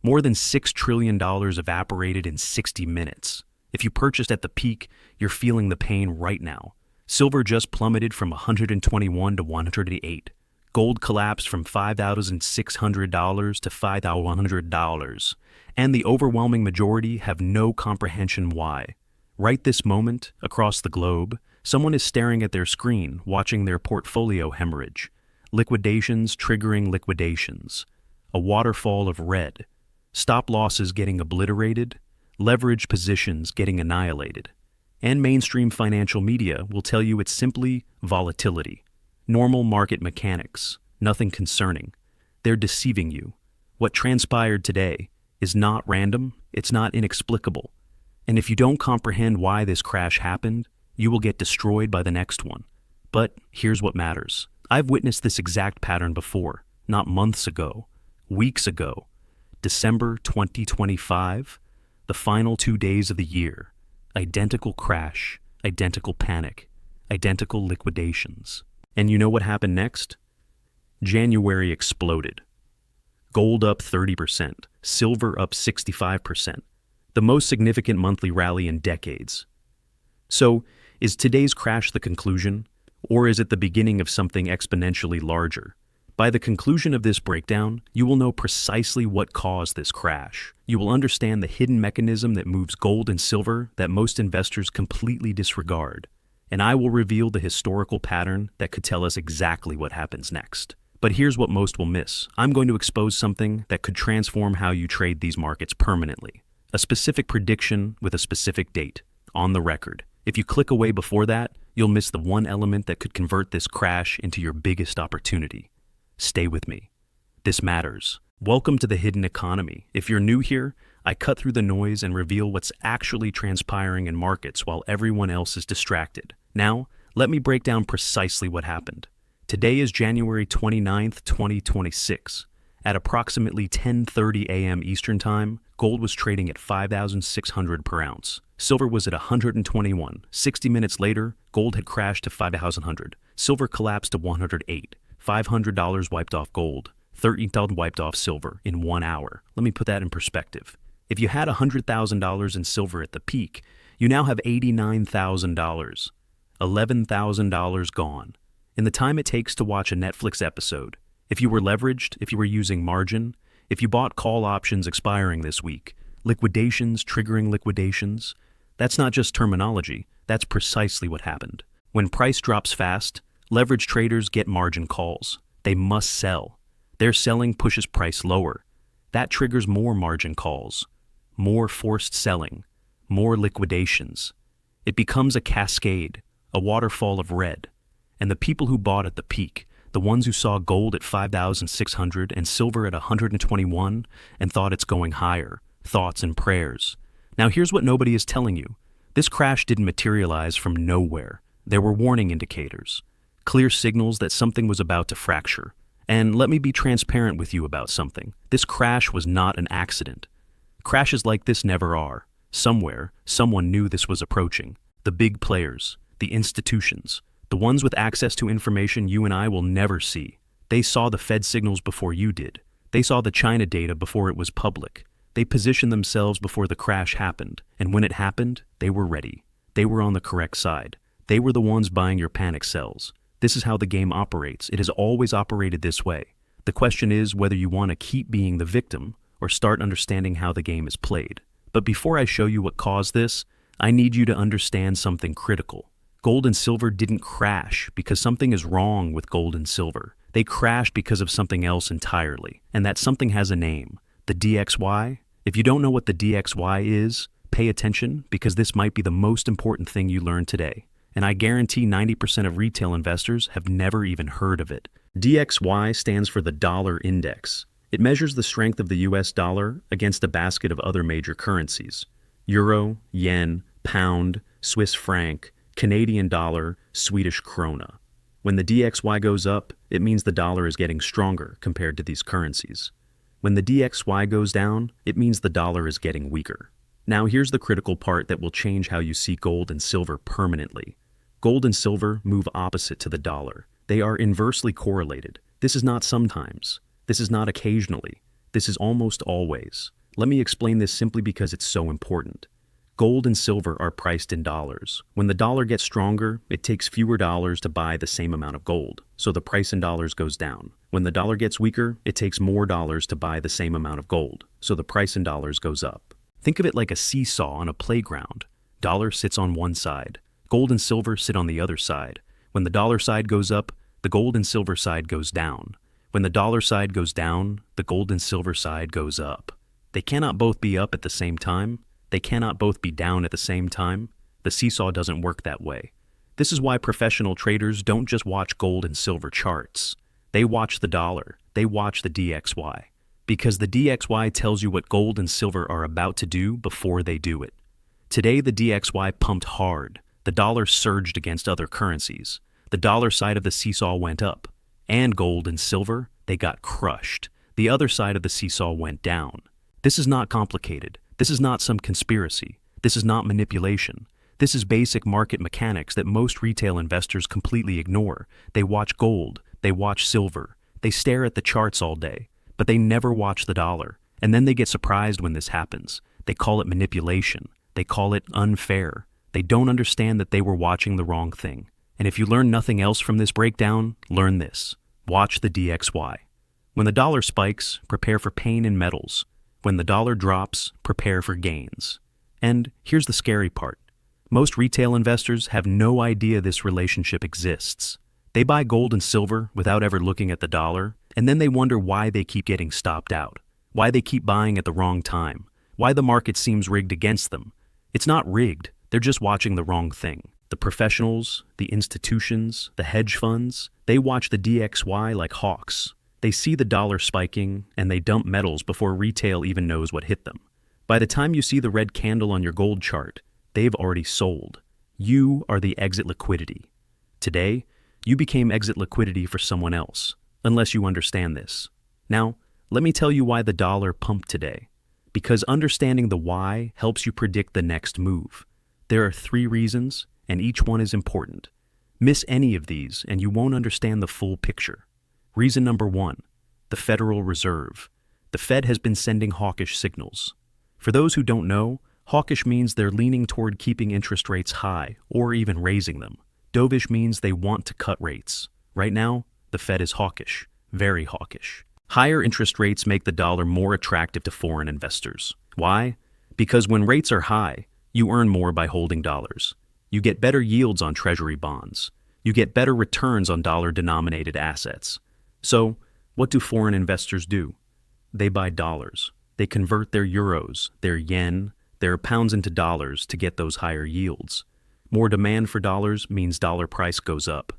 More than $6 trillion evaporated in 60 minutes. If you purchased at the peak, you're feeling the pain right now. Silver just plummeted from 121 to 108. Gold collapsed from $5,600 to $5,100. And the overwhelming majority have no comprehension why. Right this moment, across the globe, someone is staring at their screen, watching their portfolio hemorrhage. Liquidations triggering liquidations. A waterfall of red. Stop losses getting obliterated. Leverage positions getting annihilated. And mainstream financial media will tell you it's simply volatility. Normal market mechanics. Nothing concerning. They're deceiving you. What transpired today is not random, it's not inexplicable. And if you don't comprehend why this crash happened, you will get destroyed by the next one. But here's what matters. I've witnessed this exact pattern before, not months ago, weeks ago. December 2025, the final 2 days of the year. Identical crash, identical panic, identical liquidations. And you know what happened next? January exploded. Gold up 30%, silver up 65%, the most significant monthly rally in decades. So, is today's crash the conclusion, or is it the beginning of something exponentially larger? By the conclusion of this breakdown, you will know precisely what caused this crash. You will understand the hidden mechanism that moves gold and silver that most investors completely disregard. And I will reveal the historical pattern that could tell us exactly what happens next. But here's what most will miss. I'm going to expose something that could transform how you trade these markets permanently. A specific prediction with a specific date, on the record. If you click away before that, you'll miss the one element that could convert this crash into your biggest opportunity. Stay with me. This matters. Welcome to the hidden economy. If you're new here, I cut through the noise and reveal what's actually transpiring in markets while everyone else is distracted. Now, let me break down precisely what happened. Today is January 29th, 2026. At approximately 10:30 a.m. Eastern Time, gold was trading at $5,600 per ounce. Silver was at 121. 60 minutes later, gold had crashed to $5,100. Silver collapsed to 108. $500 wiped off gold. $13,000 wiped off silver in 1 hour. Let me put that in perspective. If you had $100,000 in silver at the peak, you now have $89,000. $11,000 gone. In the time it takes to watch a Netflix episode, if you were leveraged, if you were using margin, if you bought call options expiring this week, liquidations triggering liquidations, that's not just terminology, that's precisely what happened. When price drops fast, leverage traders get margin calls. They must sell. Their selling pushes price lower. That triggers more margin calls, more forced selling, more liquidations. It becomes a cascade, a waterfall of red. And the people who bought at the peak, the ones who saw gold at 5,600 and silver at 121 and thought it's going higher, thoughts and prayers. Now here's what nobody is telling you. This crash didn't materialize from nowhere. There were warning indicators, clear signals that something was about to fracture. And let me be transparent with you about something. This crash was not an accident. Crashes like this never are. Somewhere, someone knew this was approaching. The big players, the institutions, the ones with access to information you and I will never see. They saw the Fed signals before you did. They saw the China data before it was public. They positioned themselves before the crash happened. And when it happened, they were ready. They were on the correct side. They were the ones buying your panic sells. This is how the game operates. It has always operated this way. The question is whether you want to keep being the victim or start understanding how the game is played. But before I show you what caused this, I need you to understand something critical. Gold and silver didn't crash because something is wrong with gold and silver. They crashed because of something else entirely. And that something has a name. The DXY. If you don't know what the DXY is, pay attention because this might be the most important thing you learn today. And I guarantee 90% of retail investors have never even heard of it. DXY stands for the dollar index. It measures the strength of the US dollar against a basket of other major currencies. Euro, yen, pound, Swiss franc, Canadian dollar, Swedish krona. When the DXY goes up, it means the dollar is getting stronger compared to these currencies. When the DXY goes down, it means the dollar is getting weaker. Now here's the critical part that will change how you see gold and silver permanently. Gold and silver move opposite to the dollar. They are inversely correlated. This is not sometimes. This is not occasionally. This is almost always. Let me explain this simply because it's so important. Gold and silver are priced in dollars. When the dollar gets stronger, it takes fewer dollars to buy the same amount of gold, so the price in dollars goes down. When the dollar gets weaker, it takes more dollars to buy the same amount of gold, so the price in dollars goes up. Think of it like a seesaw on a playground. Dollar sits on one side. Gold and silver sit on the other side. When the dollar side goes up, the gold and silver side goes down. When the dollar side goes down, the gold and silver side goes up. They cannot both be up at the same time. They cannot both be down at the same time. The seesaw doesn't work that way. This is why professional traders don't just watch gold and silver charts. They watch the dollar. They watch the DXY. Because the DXY tells you what gold and silver are about to do before they do it. Today, the DXY pumped hard. The dollar surged against other currencies. The dollar side of the seesaw went up. And gold and silver, they got crushed. The other side of the seesaw went down. This is not complicated. This is not some conspiracy. This is not manipulation. This is basic market mechanics that most retail investors completely ignore. They watch gold, they watch silver, they stare at the charts all day, but they never watch the dollar. And then they get surprised when this happens. They call it manipulation. They call it unfair. They don't understand that they were watching the wrong thing. And if you learn nothing else from this breakdown, learn this. Watch the DXY. When the dollar spikes, prepare for pain in metals. When the dollar drops, prepare for gains. And here's the scary part. Most retail investors have no idea this relationship exists. They buy gold and silver without ever looking at the dollar, and then they wonder why they keep getting stopped out, why they keep buying at the wrong time, why the market seems rigged against them. It's not rigged, they're just watching the wrong thing. The professionals, the institutions, the hedge funds, they watch the DXY like hawks. They see the dollar spiking, and they dump metals before retail even knows what hit them. By the time you see the red candle on your gold chart, they've already sold. You are the exit liquidity. Today, you became exit liquidity for someone else, unless you understand this. Now, let me tell you why the dollar pumped today. Because understanding the why helps you predict the next move. There are 3 reasons, and each one is important. Miss any of these, and you won't understand the full picture. Reason number 1, the Federal Reserve. The Fed has been sending hawkish signals. For those who don't know, hawkish means they're leaning toward keeping interest rates high or even raising them. Dovish means they want to cut rates. Right now, the Fed is hawkish, very hawkish. Higher interest rates make the dollar more attractive to foreign investors. Why? Because when rates are high, you earn more by holding dollars. You get better yields on treasury bonds. You get better returns on dollar-denominated assets. So, what do foreign investors do? They buy dollars. They convert their euros, their yen, their pounds into dollars to get those higher yields. More demand for dollars means dollar price goes up.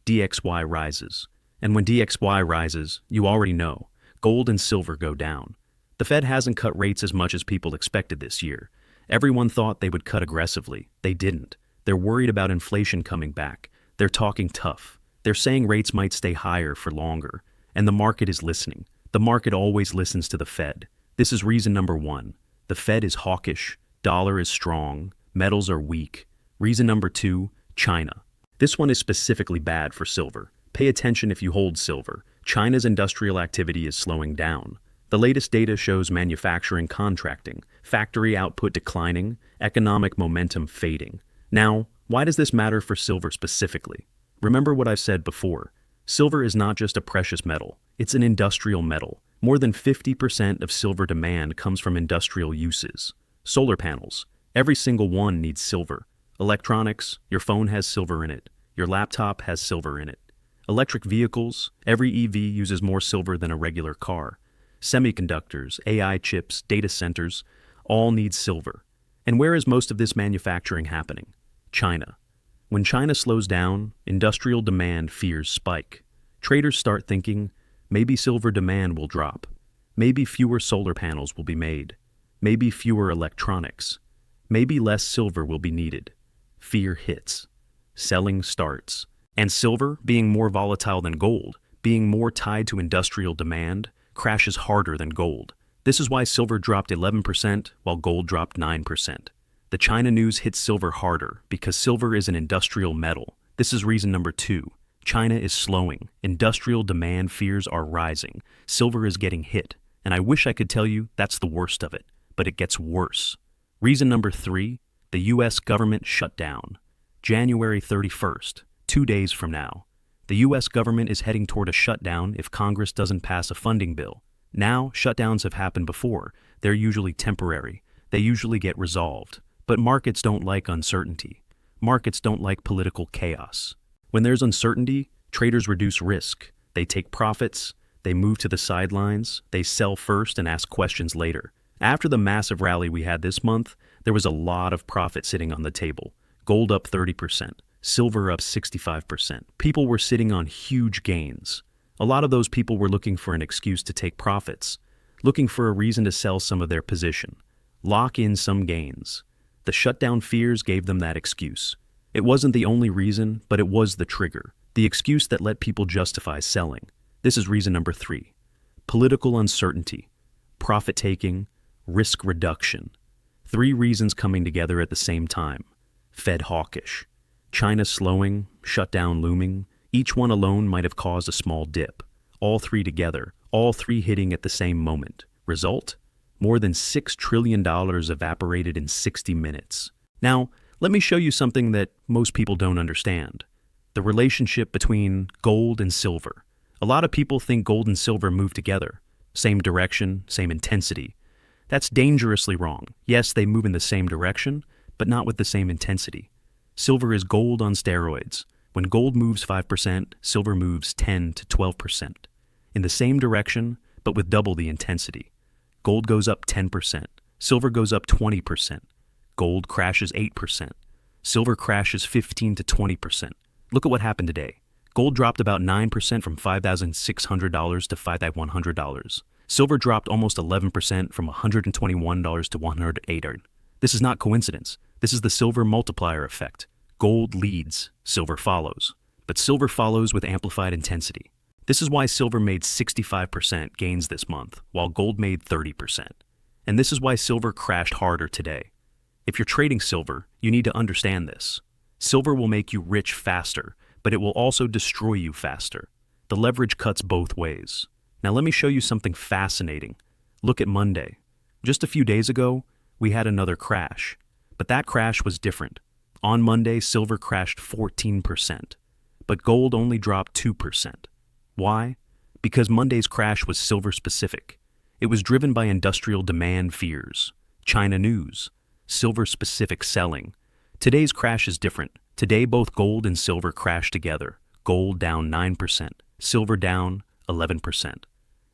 DXY rises. And when DXY rises, you already know, gold and silver go down. The Fed hasn't cut rates as much as people expected this year. Everyone thought they would cut aggressively. They didn't. They're worried about inflation coming back. They're talking tough. They're saying rates might stay higher for longer, and the market is listening. The market always listens to the Fed. This is reason number 1. The Fed is hawkish, dollar is strong, metals are weak. Reason number 2, China. This one is specifically bad for silver. Pay attention if you hold silver. China's industrial activity is slowing down. The latest data shows manufacturing contracting, factory output declining, economic momentum fading. Now, why does this matter for silver specifically? Remember what I've said before. Silver is not just a precious metal, it's an industrial metal. More than 50% of silver demand comes from industrial uses. Solar panels, every single one needs silver. Electronics, your phone has silver in it. Your laptop has silver in it. Electric vehicles, every EV uses more silver than a regular car. Semiconductors, AI chips, data centers, all need silver. And where is most of this manufacturing happening? China. When China slows down, industrial demand fears spike. Traders start thinking, maybe silver demand will drop. Maybe fewer solar panels will be made. Maybe fewer electronics. Maybe less silver will be needed. Fear hits. Selling starts. And silver, being more volatile than gold, being more tied to industrial demand, crashes harder than gold. This is why silver dropped 11% while gold dropped 9%. The China news hits silver harder because silver is an industrial metal. This is reason number 2. China is slowing. Industrial demand fears are rising. Silver is getting hit. And I wish I could tell you that's the worst of it, but it gets worse. Reason number 3, the US government shut down. January 31st, 2 days from now. The US government is heading toward a shutdown if Congress doesn't pass a funding bill. Now, shutdowns have happened before. They're usually temporary. They usually get resolved. But markets don't like uncertainty. Markets don't like political chaos. When there's uncertainty, traders reduce risk. They take profits. They move to the sidelines. They sell first and ask questions later. After the massive rally we had this month, there was a lot of profit sitting on the table. Gold up 30%, silver up 65%. People were sitting on huge gains. A lot of those people were looking for an excuse to take profits, looking for a reason to sell some of their position, lock in some gains. The shutdown fears gave them that excuse. It wasn't the only reason, but it was the trigger, the excuse that let people justify selling. This is reason number 3. Political uncertainty, profit-taking, risk reduction. 3 reasons coming together at the same time. Fed hawkish, China slowing, shutdown looming. Each one alone might have caused a small dip. All 3 together, all 3 hitting at the same moment. Result? More than $6 trillion evaporated in 60 minutes. Now, let me show you something that most people don't understand. The relationship between gold and silver. A lot of people think gold and silver move together. Same direction, same intensity. That's dangerously wrong. Yes, they move in the same direction, but not with the same intensity. Silver is gold on steroids. When gold moves 5%, silver moves 10 to 12%. In the same direction, but with double the intensity. Gold goes up 10%. Silver goes up 20%. Gold crashes 8%. Silver crashes 15 to 20%. Look at what happened today. Gold dropped about 9% from $5,600 to $5,100. Silver dropped almost 11% from $121 to $108. This is not coincidence. This is the silver multiplier effect. Gold leads, silver follows. But silver follows with amplified intensity. This is why silver made 65% gains this month, while gold made 30%. And this is why silver crashed harder today. If you're trading silver, you need to understand this. Silver will make you rich faster, but it will also destroy you faster. The leverage cuts both ways. Now let me show you something fascinating. Look at Monday. Just a few days ago, we had another crash. But that crash was different. On Monday, silver crashed 14%, but gold only dropped 2%. Why? Because Monday's crash was silver-specific. It was driven by industrial demand fears, China news, silver-specific selling. Today's crash is different. Today, both gold and silver crashed together. Gold down 9%, silver down 11%.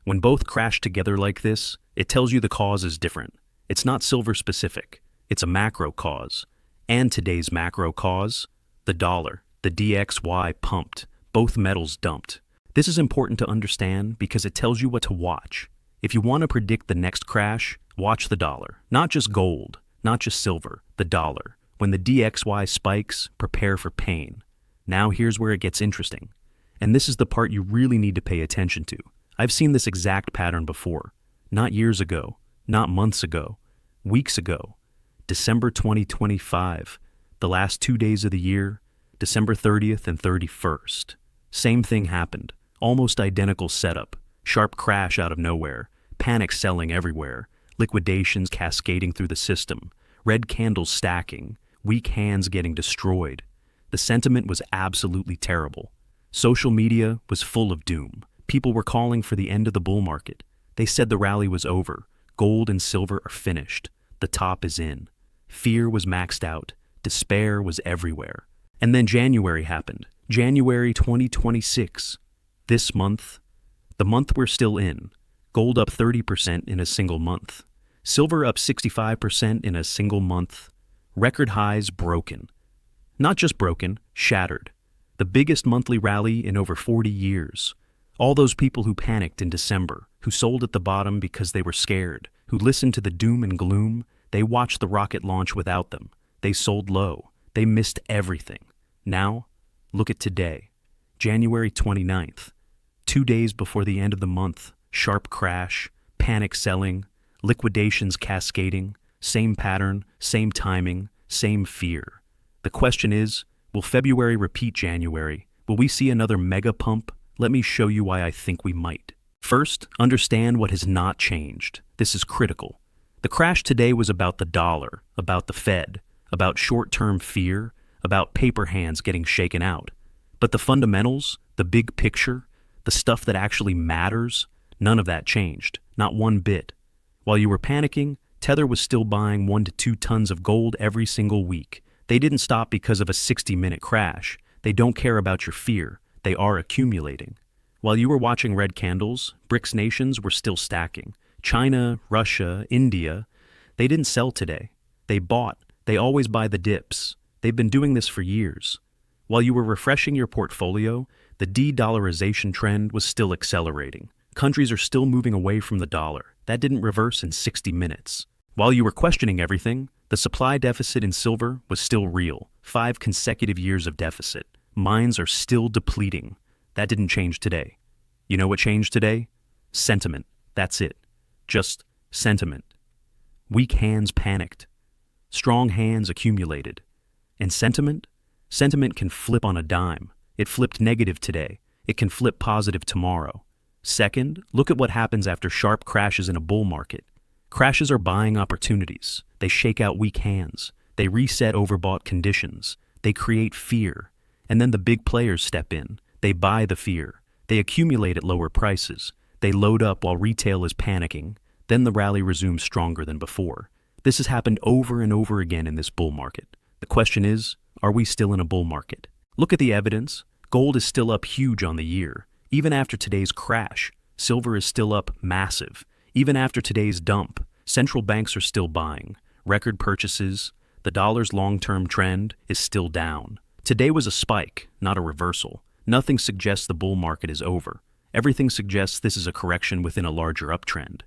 When both crash together like this, it tells you the cause is different. It's not silver-specific. It's a macro cause. And today's macro cause? The dollar. The DXY pumped. Both metals dumped. This is important to understand because it tells you what to watch. If you want to predict the next crash, watch the dollar. Not just gold, not just silver, the dollar. When the DXY spikes, prepare for pain. Now here's where it gets interesting. And this is the part you really need to pay attention to. I've seen this exact pattern before. Not years ago, not months ago, weeks ago. December 2025, the last 2 days of the year, December 30th and 31st. Same thing happened. Almost identical setup. Sharp crash out of nowhere. Panic selling everywhere. Liquidations cascading through the system. Red candles stacking. Weak hands getting destroyed. The sentiment was absolutely terrible. Social media was full of doom. People were calling for the end of the bull market. They said the rally was over. Gold and silver are finished. The top is in. Fear was maxed out. Despair was everywhere. And then January happened. January 2026. This month, the month we're still in. Gold up 30% in a single month. Silver up 65% in a single month. Record highs broken. Not just broken, shattered. The biggest monthly rally in over 40 years. All those people who panicked in December, who sold at the bottom because they were scared, who listened to the doom and gloom, they watched the rocket launch without them. They sold low. They missed everything. Now, look at today, January 29th. 2 days before the end of the month, sharp crash, panic selling, liquidations cascading, same pattern, same timing, same fear. The question is, will February repeat January? Will we see another mega pump? Let me show you why I think we might. First, understand what has not changed. This is critical. The crash today was about the dollar, about the Fed, about short-term fear, about paper hands getting shaken out. But the fundamentals, the big picture, the stuff that actually matters, none of that changed, not one bit. While you were panicking, Tether was still buying 1 to 2 tons of gold every single week. They didn't stop because of a 60-minute crash. They don't care about your fear. They are accumulating. While you were watching red candles, BRICS nations were still stacking. China, Russia, India, they didn't sell today. They bought. They always buy the dips. They've been doing this for years. While you were refreshing your portfolio, the de-dollarization trend was still accelerating. Countries are still moving away from the dollar. That didn't reverse in 60 minutes. While you were questioning everything, the supply deficit in silver was still real. 5 consecutive years of deficit. Mines are still depleting. That didn't change today. You know what changed today? Sentiment. That's it. Just sentiment. Weak hands panicked. Strong hands accumulated. And sentiment? Sentiment can flip on a dime. It flipped negative today. It can flip positive tomorrow. Second, look at what happens after sharp crashes in a bull market. Crashes are buying opportunities. They shake out weak hands. They reset overbought conditions. They create fear. And then the big players step in. They buy the fear. They accumulate at lower prices. They load up while retail is panicking. Then the rally resumes stronger than before. This has happened over and over again in this bull market. The question is, are we still in a bull market? Look at the evidence. Gold is still up huge on the year. Even after today's crash, silver is still up massive. Even after today's dump, central banks are still buying. Record purchases. The dollar's long-term trend is still down. Today was a spike, not a reversal. Nothing suggests the bull market is over. Everything suggests this is a correction within a larger uptrend.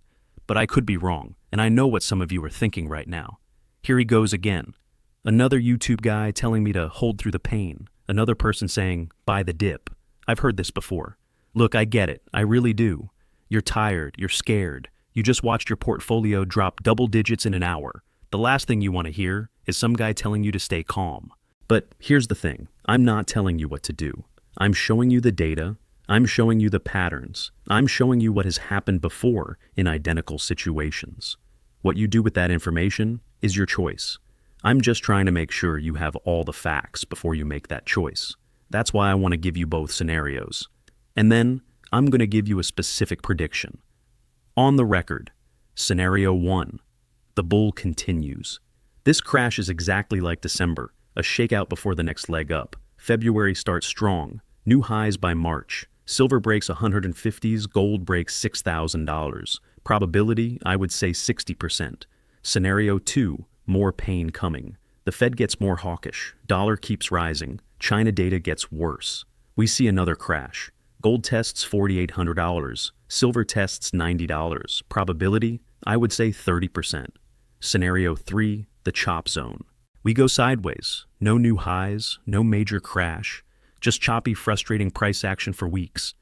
But I could be wrong, and I know what some of you are thinking right now. Here he goes again. Another YouTube guy telling me to hold through the pain. Another person saying, buy the dip. I've heard this before. Look, I get it. I really do. You're tired. You're scared. You just watched your portfolio drop double digits in an hour. The last thing you want to hear is some guy telling you to stay calm. But here's the thing. I'm not telling you what to do. I'm showing you the data. I'm showing you the patterns. I'm showing you what has happened before in identical situations. What you do with that information is your choice. I'm just trying to make sure you have all the facts before you make that choice. That's why I want to give you both scenarios. And then I'm going to give you a specific prediction. On the record, Scenario 1. The bull continues. This crash is exactly like December, a shakeout before the next leg up. February starts strong. New highs by March. Silver breaks 150s, gold breaks $6,000. Probability, I would say 60%. Scenario 2. More pain coming. The Fed gets more hawkish. Dollar keeps rising. China data gets worse. We see another crash. Gold tests $4,800. Silver tests $90. Probability, I would say 30%. Scenario 3. The chop zone. We go sideways. No new highs, no major crash. Just choppy, frustrating price action for weeks.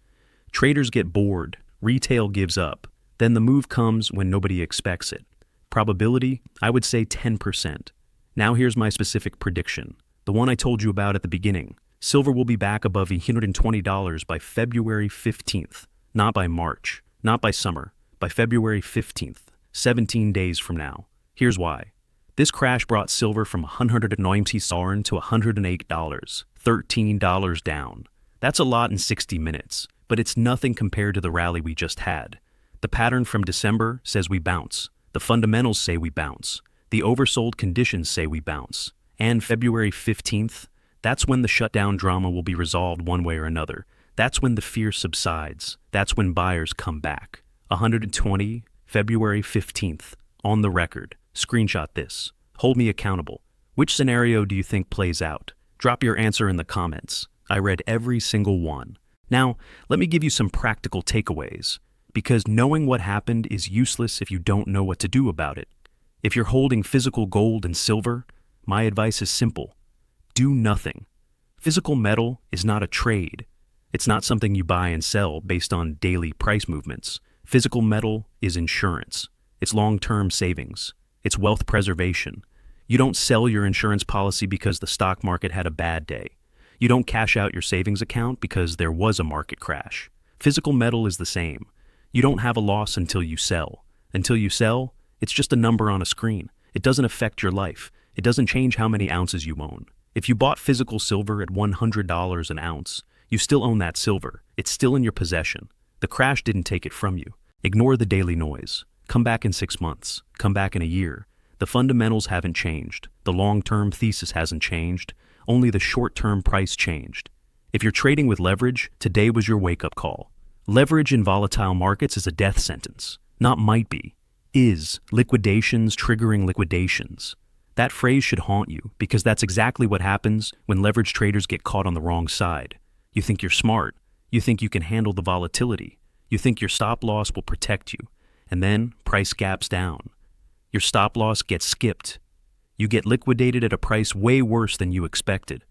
Traders get bored. Retail gives up. Then the move comes when nobody expects it. Probability, I would say 10%. Now here's my specific prediction. The one I told you about at the beginning. Silver will be back above $120 by February 15th. Not by March. Not by summer. By February 15th. 17 days from now. Here's why. This crash brought silver from $190 to $108. $13 down. That's a lot in 60 minutes, but it's nothing compared to the rally we just had. The pattern from December says we bounce. The fundamentals say we bounce. The oversold conditions say we bounce. And February 15th, that's when the shutdown drama will be resolved one way or another. That's when the fear subsides. That's when buyers come back. 120, February 15th, on the record. Screenshot this. Hold me accountable. Which scenario do you think plays out? Drop your answer in the comments. I read every single one. Now, let me give you some practical takeaways, because knowing what happened is useless if you don't know what to do about it. If you're holding physical gold and silver, my advice is simple. Do nothing. Physical metal is not a trade. It's not something you buy and sell based on daily price movements. Physical metal is insurance. It's long-term savings. It's wealth preservation. You don't sell your insurance policy because the stock market had a bad day. You don't cash out your savings account because there was a market crash. Physical metal is the same. You don't have a loss until you sell. Until you sell, it's just a number on a screen. It doesn't affect your life. It doesn't change how many ounces you own. If you bought physical silver at $100 an ounce, you still own that silver. It's still in your possession. The crash didn't take it from you. Ignore the daily noise. Come back in 6 months. Come back in a year. The fundamentals haven't changed. The long-term thesis hasn't changed. Only the short-term price changed. If you're trading with leverage, today was your wake-up call. Leverage in volatile markets is a death sentence. Not might be. Is. Liquidations triggering liquidations. That phrase should haunt you because that's exactly what happens when leverage traders get caught on the wrong side. You think you're smart. You think you can handle the volatility. You think your stop loss will protect you. And then price gaps down. Your stop loss gets skipped. You get liquidated at a price way worse than you expected.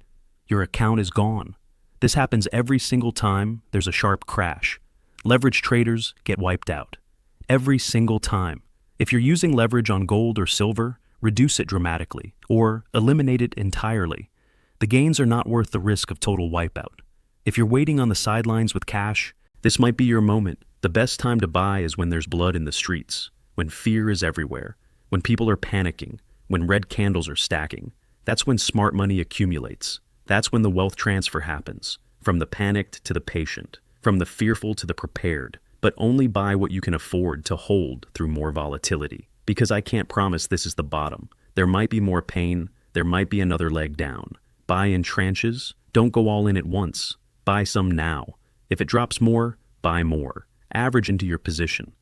Your account is gone. This happens every single time there's a sharp crash. Leverage traders get wiped out. Every single time. If you're using leverage on gold or silver, reduce it dramatically or eliminate it entirely. The gains are not worth the risk of total wipeout. If you're waiting on the sidelines with cash, this might be your moment. The best time to buy is when there's blood in the streets, when fear is everywhere, when people are panicking, when red candles are stacking. That's when smart money accumulates. That's when the wealth transfer happens, from the panicked to the patient, from the fearful to the prepared. But only buy what you can afford to hold through more volatility. Because I can't promise this is the bottom. There might be more pain. There might be another leg down. Buy in tranches. Don't go all in at once. Buy some now. If it drops more, buy more. Average into your position.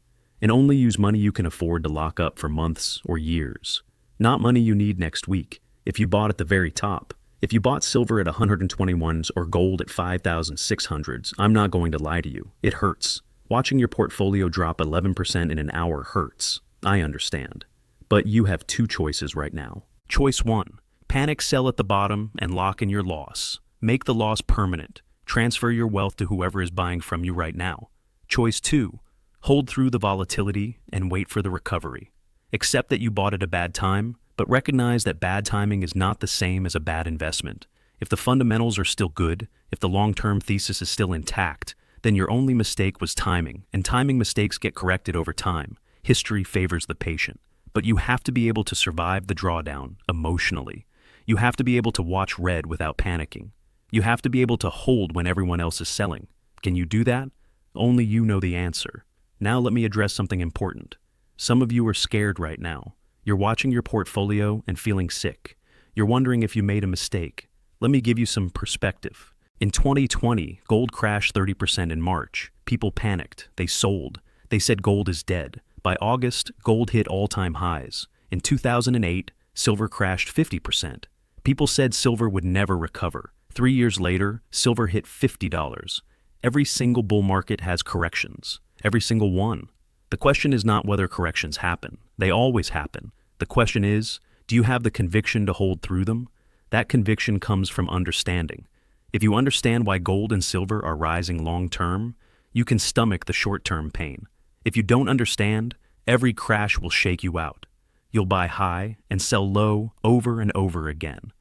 And only use money you can afford to lock up for months or years. Not money you need next week. If you bought at the very top. If you bought silver at 121s or gold at 5,600s, I'm not going to lie to you. It hurts. Watching your portfolio drop 11% in an hour hurts. I understand. But you have two choices right now. Choice 1. Panic sell at the bottom and lock in your loss. Make the loss permanent. Transfer your wealth to whoever is buying from you right now. Choice 2. Hold through the volatility and wait for the recovery. Accept that you bought at a bad time, but recognize that bad timing is not the same as a bad investment. If the fundamentals are still good, if the long-term thesis is still intact, then your only mistake was timing, and timing mistakes get corrected over time. History favors the patient. But you have to be able to survive the drawdown emotionally. You have to be able to watch red without panicking. You have to be able to hold when everyone else is selling. Can you do that? Only you know the answer. Now let me address something important. Some of you are scared right now. You're watching your portfolio and feeling sick. You're wondering if you made a mistake. Let me give you some perspective. In 2020, gold crashed 30% in March. People panicked. They sold. They said gold is dead. By August, gold hit all-time highs. In 2008, silver crashed 50%. People said silver would never recover. 3 years later, silver hit $50. Every single bull market has corrections. Every single one. The question is not whether corrections happen. They always happen. The question is, do you have the conviction to hold through them? That conviction comes from understanding. If you understand why gold and silver are rising long-term, you can stomach the short-term pain. If you don't understand, every crash will shake you out. You'll buy high and sell low over and over again.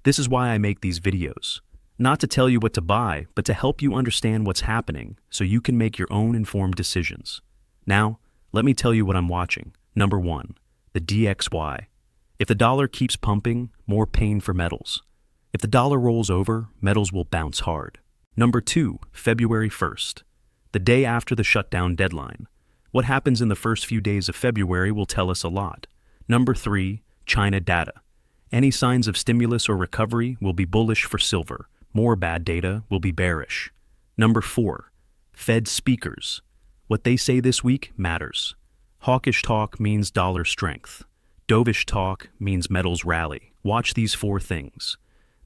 This is why I make these videos. Not to tell you what to buy, but to help you understand what's happening so you can make your own informed decisions. Now, let me tell you what I'm watching. Number 1, the DXY. If the dollar keeps pumping, more pain for metals. If the dollar rolls over, metals will bounce hard. Number 2, February 1st, the day after the shutdown deadline. What happens in the first few days of February will tell us a lot. Number 3, China data. Any signs of stimulus or recovery will be bullish for silver. More bad data will be bearish. Number 4, Fed speakers. What they say this week matters. Hawkish talk means dollar strength. Dovish talk means metals rally. Watch these 4 things.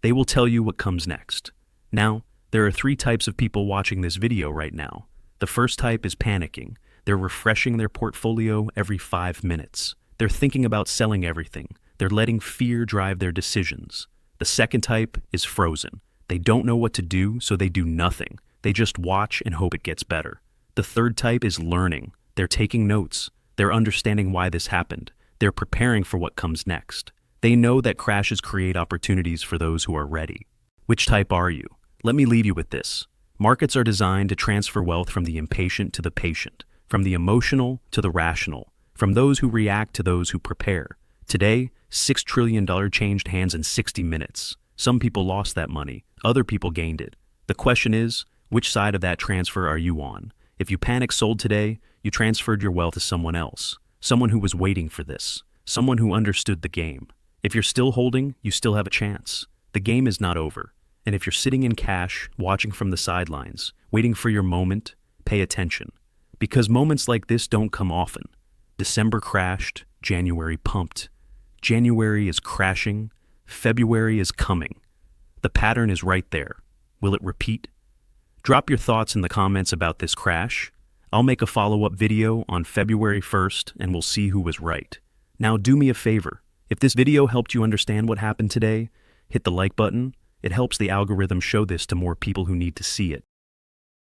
They will tell you what comes next. Now, there are 3 types of people watching this video right now. The first type is panicking. They're refreshing their portfolio every 5 minutes. They're thinking about selling everything. They're letting fear drive their decisions. The second type is frozen. They don't know what to do, so they do nothing. They just watch and hope it gets better. The third type is learning. They're taking notes. They're understanding why this happened. They're preparing for what comes next. They know that crashes create opportunities for those who are ready. Which type are you? Let me leave you with this. Markets are designed to transfer wealth from the impatient to the patient, from the emotional to the rational, from those who react to those who prepare. Today, $6 trillion changed hands in 60 minutes. Some people lost that money, other people gained it. The question is, which side of that transfer are you on? If you panic sold today, you transferred your wealth to someone else, someone who was waiting for this, someone who understood the game. If you're still holding, you still have a chance. The game is not over. And if you're sitting in cash, watching from the sidelines, waiting for your moment, pay attention. Because moments like this don't come often. December crashed, January pumped. January is crashing, February is coming. The pattern is right there. Will it repeat? Drop your thoughts in the comments about this crash. I'll make a follow-up video on February 1st and we'll see who was right. Now do me a favor. If this video helped you understand what happened today, hit the like button. It helps the algorithm show this to more people who need to see it.